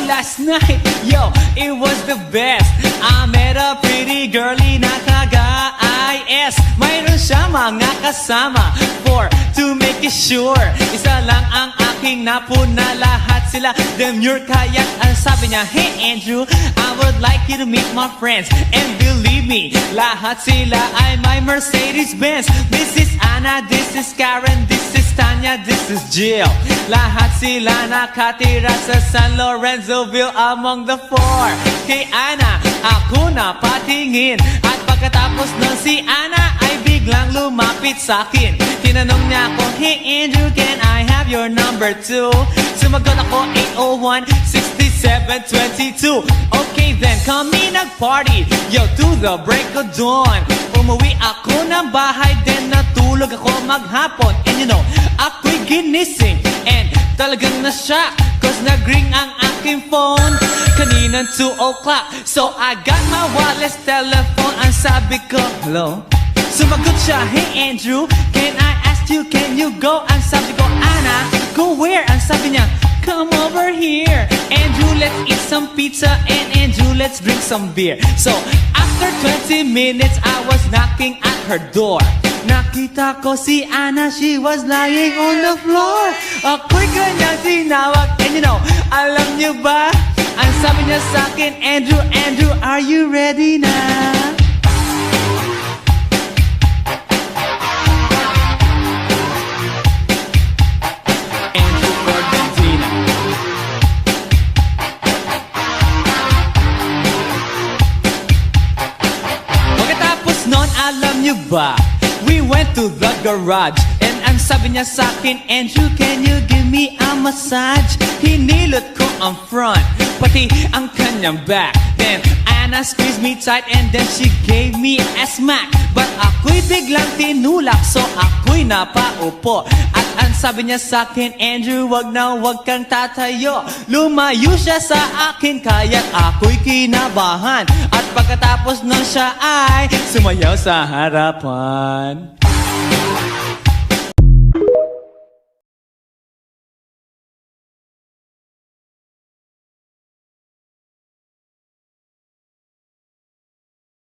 last night, yo, it was the best. I met a pretty girlie na taga-IS. Mayroon siya mga kasama to make it sure. Isa lang ang aking napuna, lahat sila demure. Kaya ang sabi niya, hey Andrew, I would like you to meet my friends. And believe me, lahat sila ay my Mercedes-Benz. This is Anna, this is Karen, this is Tanya, this is Jill. Lahat sila nakatira sa San Lorenzoville among the four. Kay Anna, ako na patingin. At pagkatapos ng si Anna ay biglang lumapit sa akin. Tinanong niya ako, hey Andrew, can I have your number too? Sumagot ako, 801-6722. Okay then, kami nag-party, yo, to the break of dawn. Umuwi ako ng bahay, then natulog ako maghapon. And you know, ako'y ginising, and talagang na-shock, cause nag-ring ang aking phone kaninang 2 o'clock. So I got my wireless telephone, ang sabi ko, hello? Sumagot siya, hey Andrew, can I ask you, can you go? Ang sabi ko, Anna, go where? Ang sabi niya, come over here. Andrew, let's eat some pizza, and Andrew, let's drink some beer. So after 20 minutes, I was knocking at her door. Nakita ko si Anna, she was lying on the floor. Ako'y kanyang tinawag, and you know, alam niyo ba? Ang sabi niya sa akin, Andrew, Andrew, are you ready na? Andrew Cordentina. Pagkatapos nun, alam niyo ba? We went to the garage, and ang sabi niya sa akin, Andrew, can you give me a massage? Hinilot ko ang front, pati ang kanyang back. Then Anna squeezed me tight, and then she gave me a smack. But ako'y biglang tinulak, so ako'y napaupo. At ang sabi niya sa akin, Andrew, wag na wag kang tatayo. Lumayo siya sa akin, kaya't ako'y kinabahan. At pagkatapos nun siya ay sumayaw sa harapan.